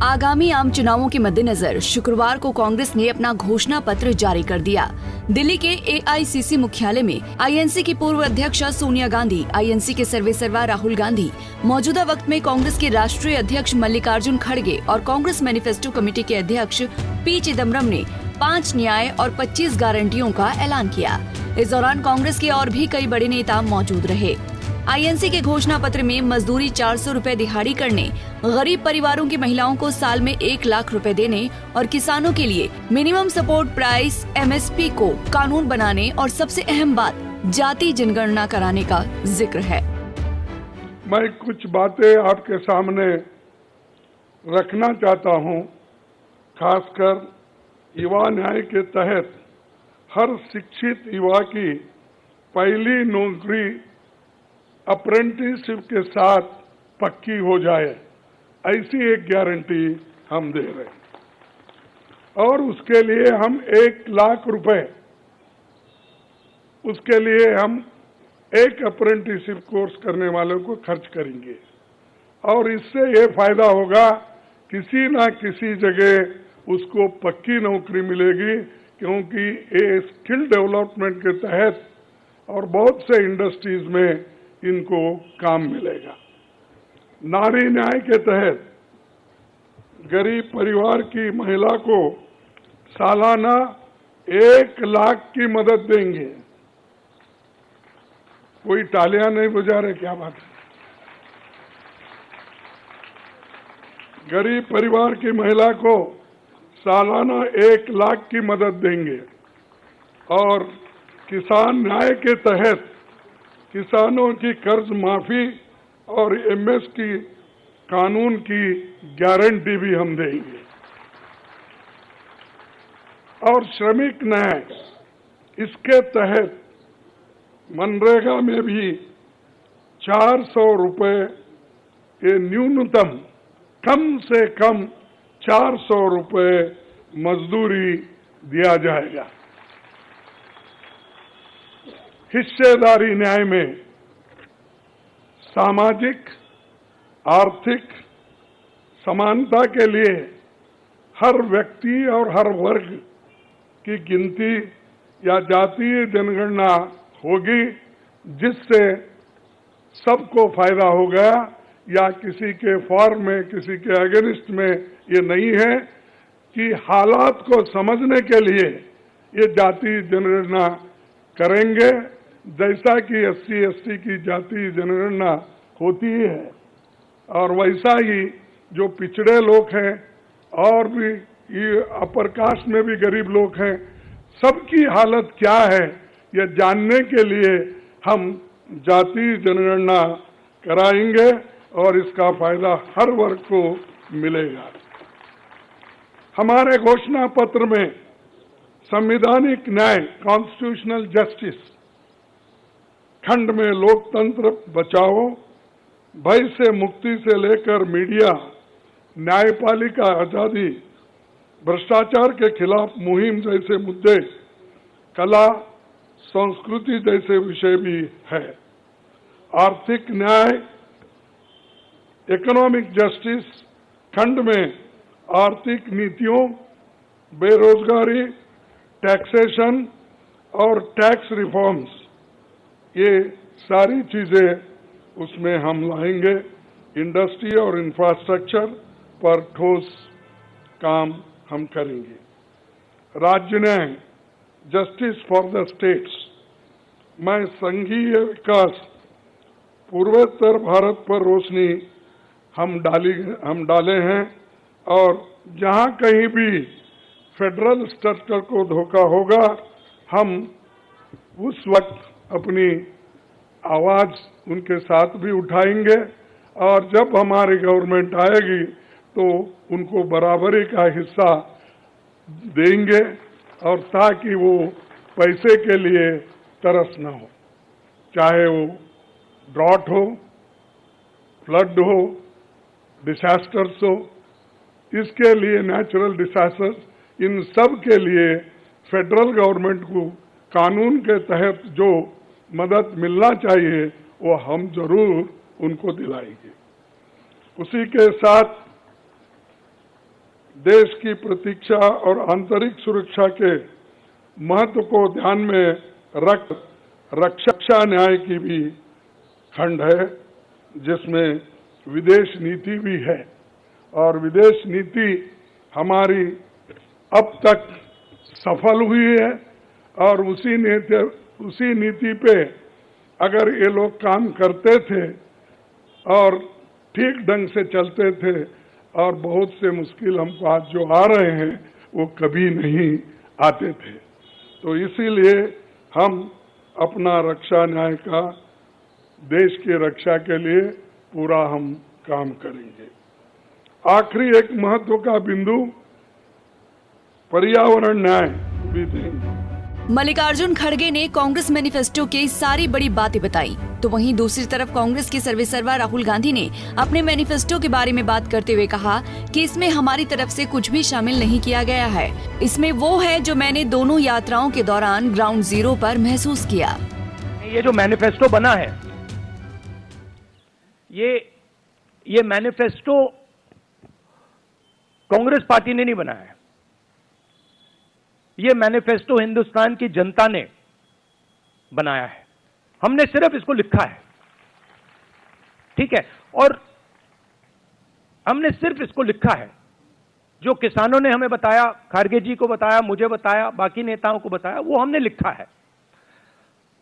आगामी आम चुनावों के मद्देनजर शुक्रवार को कांग्रेस ने अपना घोषणा पत्र जारी कर दिया। दिल्ली के एआईसीसी मुख्यालय में आईएनसी की पूर्व अध्यक्ष सोनिया गांधी, आईएनसी के सर्वेसर्वा राहुल गांधी, मौजूदा वक्त में कांग्रेस के राष्ट्रीय अध्यक्ष मल्लिकार्जुन खड़गे और कांग्रेस मैनिफेस्टो कमेटी के अध्यक्ष पी चिदम्बरम ने 5 न्याय और 25 गारंटियों का ऐलान किया। इस दौरान कांग्रेस के और भी कई बड़े नेता मौजूद रहे। आईएनसी के घोषणा पत्र में मजदूरी 400 रुपए दिहाड़ी करने, गरीब परिवारों की महिलाओं को साल में 1 लाख रुपए देने और किसानों के लिए मिनिमम सपोर्ट प्राइस MSP को कानून बनाने और सबसे अहम बात जाति जनगणना कराने का जिक्र है। मैं कुछ बातें आपके सामने रखना चाहता हूं, खासकर युवा न्याय के तहत हर शिक्षित युवा की पहली नौकरी अप्रेंटिसशिप के साथ पक्की हो जाए, ऐसी एक गारंटी हम दे रहे हैं। और उसके लिए हम 1 लाख रुपए, उसके लिए हम एक अप्रेंटिसशिप कोर्स करने वालों को खर्च करेंगे। और इससे ये फायदा होगा, किसी ना किसी जगह उसको पक्की नौकरी मिलेगी, क्योंकि ये स्किल डेवलपमेंट के तहत और बहुत से इंडस्ट्रीज में इनको काम मिलेगा। नारी न्याय के तहत गरीब परिवार की महिला को सालाना 1 लाख की मदद देंगे। कोई तालियां नहीं बजा रहे, क्या बात है? गरीब परिवार की महिला को सालाना 1 लाख की मदद देंगे। और किसान न्याय के तहत किसानों की कर्ज माफी और MS की कानून की गारंटी भी हम देंगे। और श्रमिक न्याय, इसके तहत मनरेगा में भी 400 रुपए के न्यूनतम, कम से कम 400 रुपए मजदूरी दिया जाएगा। हिस्सेदारी न्याय में सामाजिक आर्थिक समानता के लिए हर व्यक्ति और हर वर्ग की गिनती या जातीय जनगणना होगी, जिससे सबको फायदा होगा। या किसी के फॉर में, किसी के अगेंस्ट में ये नहीं है कि हालात को समझने के लिए ये जातीय जनगणना करेंगे, जैसा कि SC/ST की जातीय जनगणना होती है। और वैसा ही जो पिछड़े लोग हैं और भी ये अपर कास्ट में भी गरीब लोग हैं, सबकी हालत क्या है ये जानने के लिए हम जातीय जनगणना कराएंगे और इसका फायदा हर वर्ग को मिलेगा। हमारे घोषणा पत्र में संवैधानिक न्याय, कॉन्स्टिट्यूशनल जस्टिस खंड में लोकतंत्र बचाओ, भय से मुक्ति से लेकर मीडिया, न्यायपालिका आजादी, भ्रष्टाचार के खिलाफ मुहिम जैसे मुद्दे, कला संस्कृति जैसे विषय भी है। आर्थिक न्याय, इकोनॉमिक जस्टिस खंड में आर्थिक नीतियों, बेरोजगारी, टैक्सेशन और टैक्स रिफॉर्म्स, ये सारी चीजें उसमें हम लाएंगे। इंडस्ट्री और इंफ्रास्ट्रक्चर पर ठोस काम हम करेंगे। राज्य न्याय, जस्टिस फॉर द स्टेट्स में संघीय विकास, पूर्वोत्तर भारत पर रोशनी हम डाले हैं। और जहां कहीं भी फेडरल स्ट्रक्चर को धोखा होगा, हम उस वक्त अपनी आवाज उनके साथ भी उठाएंगे। और जब हमारी गवर्नमेंट आएगी तो उनको बराबरी का हिस्सा देंगे, और ताकि वो पैसे के लिए तरस न हो, चाहे वो ड्रॉट हो, फ्लड हो, डिसास्टर्स हो। इसके लिए नेचुरल डिसास्टर्स, इन सब के लिए फेडरल गवर्नमेंट को कानून के तहत जो मदद मिलना चाहिए वो हम जरूर उनको दिलाएंगे। उसी के साथ देश की प्रतीक्षा और आंतरिक सुरक्षा के महत्व को ध्यान में रख रक्षा न्याय की भी खंड है, जिसमें विदेश नीति भी है। और विदेश नीति हमारी अब तक सफल हुई है और उसी नीति पे अगर ये लोग काम करते थे और ठीक ढंग से चलते थे और बहुत से मुश्किल हमको आज जो आ रहे हैं वो कभी नहीं आते थे। तो इसीलिए हम अपना रक्षा न्याय का देश की रक्षा के लिए पूरा हम काम करेंगे। आखिरी एक महत्व का बिंदु पर्यावरण न्याय भी देंगे। मल्लिकार्जुन खड़गे ने कांग्रेस मैनिफेस्टो की सारी बड़ी बातें बताई, तो वहीं दूसरी तरफ कांग्रेस के सर्वेसर्वा राहुल गांधी ने अपने मैनिफेस्टो के बारे में बात करते हुए कहा कि इसमें हमारी तरफ से कुछ भी शामिल नहीं किया गया है। इसमें वो है जो मैंने दोनों यात्राओं के दौरान ग्राउंड जीरो पर महसूस किया। ये जो मैनिफेस्टो बना है, ये मैनिफेस्टो कांग्रेस पार्टी ने नहीं बनाया है। ये मैनिफेस्टो हिंदुस्तान की जनता ने बनाया है। हमने सिर्फ इसको लिखा है, ठीक है, और हमने सिर्फ इसको लिखा है। जो किसानों ने हमें बताया, खारगे जी को बताया, मुझे बताया, बाकी नेताओं को बताया, वो हमने लिखा है।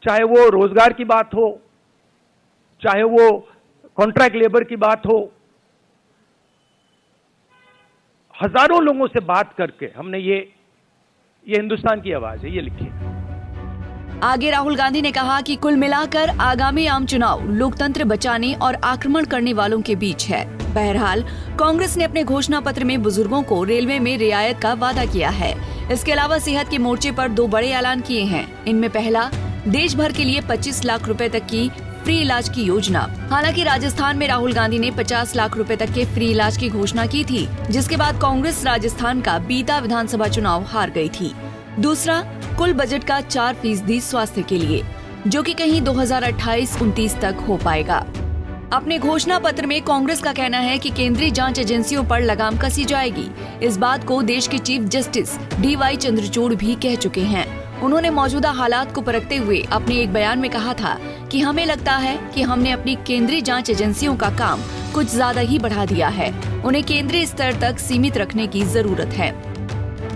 चाहे वो रोजगार की बात हो, चाहे वो कॉन्ट्रैक्ट लेबर की बात हो, हजारों लोगों से बात करके हमने ये हिंदुस्तान की आवाज है, ये लिखी है। आगे राहुल गांधी ने कहा कि कुल मिलाकर आगामी आम चुनाव लोकतंत्र बचाने और आक्रमण करने वालों के बीच है। बहरहाल कांग्रेस ने अपने घोषणा पत्र में बुजुर्गों को रेलवे में रियायत का वादा किया है। इसके अलावा सेहत के मोर्चे पर 2 बड़े ऐलान किए हैं। इनमें पहला, देश भर के लिए 25 लाख रुपए तक की फ्री इलाज की योजना। हालांकि राजस्थान में राहुल गांधी ने 50 लाख रुपए तक के फ्री इलाज की घोषणा की थी, जिसके बाद कांग्रेस राजस्थान का बीता विधानसभा चुनाव हार गई थी। दूसरा, कुल बजट का 4% स्वास्थ्य के लिए, जो कि कहीं 2028-29 तक हो पाएगा। अपने घोषणा पत्र में कांग्रेस का कहना है कि केंद्रीय जांच एजेंसियों पर लगाम कसी जाएगी। इस बात को देश के चीफ जस्टिस DY चंद्रचूड़ भी कह चुके हैं। उन्होंने मौजूदा हालात को परखते हुए अपने एक बयान में कहा था कि हमें लगता है कि हमने अपनी केंद्रीय जांच एजेंसियों का काम कुछ ज्यादा ही बढ़ा दिया है। उन्हें केंद्रीय स्तर तक सीमित रखने की जरूरत है।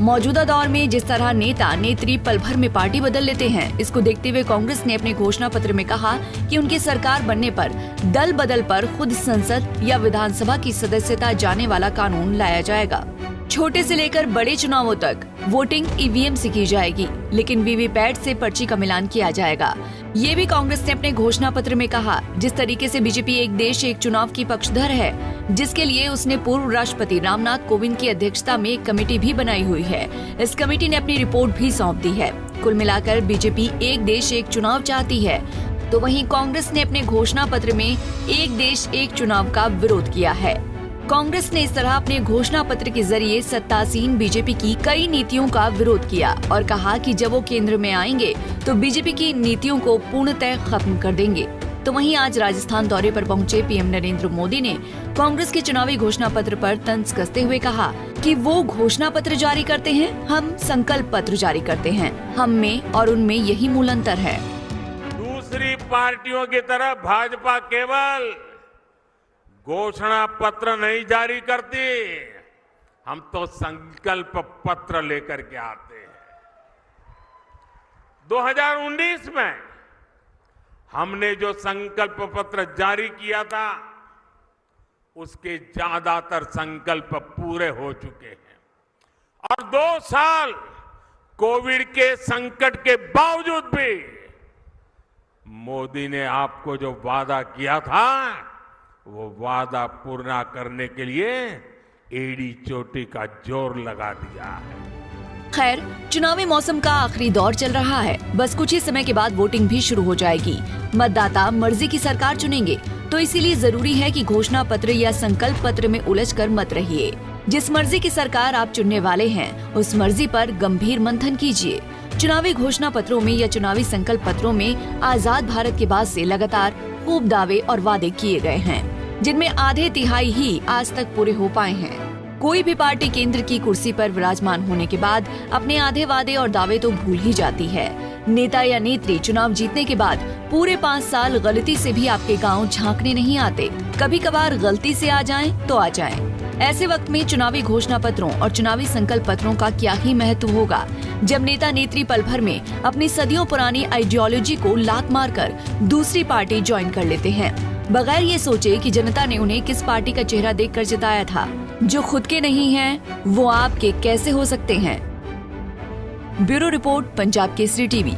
मौजूदा दौर में जिस तरह नेता नेत्री पल भर में पार्टी बदल लेते हैं, इसको देखते हुए कांग्रेस ने अपने घोषणा पत्र में कहा कि उनकी सरकार बनने पर दल बदल पर खुद संसद या विधानसभा की सदस्यता जाने वाला कानून लाया जाएगा। छोटे से लेकर बड़े चुनावों तक वोटिंग EVM से की जाएगी, लेकिन वीवीपैट से पर्ची का मिलान किया जाएगा। ये भी कांग्रेस ने अपने घोषणा पत्र में कहा। जिस तरीके से बीजेपी एक देश एक चुनाव की पक्षधर है, जिसके लिए उसने पूर्व राष्ट्रपति रामनाथ कोविंद की अध्यक्षता में एक कमेटी भी बनाई हुई है। इस कमेटी ने अपनी रिपोर्ट भी सौंप दी है। कुल मिलाकर बीजेपी एक देश एक चुनाव चाहती है, तो वहीं कांग्रेस ने अपने घोषणा पत्र में एक देश एक चुनाव का विरोध किया है। कांग्रेस ने इस तरह अपने घोषणा पत्र के जरिए सत्तासीन बीजेपी की कई नीतियों का विरोध किया और कहा कि जब वो केंद्र में आएंगे तो बीजेपी की नीतियों को पूर्णतः खत्म कर देंगे। तो वहीं आज राजस्थान दौरे पर पहुंचे पीएम नरेंद्र मोदी ने कांग्रेस के चुनावी घोषणा पत्र पर तंज कसते हुए कहा कि वो घोषणा पत्र जारी करते हैं, हम संकल्प पत्र जारी करते हैं। हम में और उनमें यही मूल अंतर है। दूसरी पार्टियों की तरह भाजपा केवल घोषणा पत्र नहीं जारी करती, हम तो संकल्प पत्र लेकर के आते हैं। 2019 में हमने जो संकल्प पत्र जारी किया था, उसके ज्यादातर संकल्प पूरे हो चुके हैं और 2 साल कोविड के संकट के बावजूद भी मोदी ने आपको जो वादा किया था, वो वादा पूरा करने के लिए एड़ी चोटी का जोर लगा दिया है। खैर, चुनावी मौसम का आखिरी दौर चल रहा है। बस कुछ ही समय के बाद वोटिंग भी शुरू हो जाएगी। मतदाता मर्जी की सरकार चुनेंगे, तो इसीलिए जरूरी है कि घोषणा पत्र या संकल्प पत्र में उलझकर मत रहिए। जिस मर्जी की सरकार आप चुनने वाले हैं, उस मर्जी पर गंभीर मंथन कीजिए। चुनावी घोषणा पत्रों में या चुनावी संकल्प पत्रों में आजाद भारत के बाद से लगातार खूब दावे और वादे किए गए हैं, जिनमें आधे तिहाई ही आज तक पूरे हो पाए हैं। कोई भी पार्टी केंद्र की कुर्सी पर विराजमान होने के बाद अपने आधे वादे और दावे तो भूल ही जाती है। नेता या नेत्री चुनाव जीतने के बाद पूरे 5 साल गलती से भी आपके गांव झांकने नहीं आते। कभी कभार गलती से आ जाएं तो आ जाएं। ऐसे वक्त में चुनावी घोषणा पत्रों और चुनावी संकल्प पत्रों का क्या ही महत्व होगा, जब नेता नेत्री पल भर में अपनी सदियों पुरानी आइडियोलॉजी को लात मारकर दूसरी पार्टी ज्वाइन कर लेते हैं, बगैर ये सोचे कि जनता ने उन्हें किस पार्टी का चेहरा देखकर जिताया था। जो खुद के नहीं हैं, वो आपके कैसे हो सकते हैं। Bureau report, Punjab Kesari TV.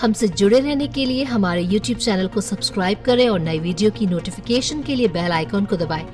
हमसे जुड़े रहने के लिए हमारे YouTube चैनल को सब्सक्राइब करें और नई वीडियो की नोटिफिकेशन के लिए बेल आइकॉन को दबाएं।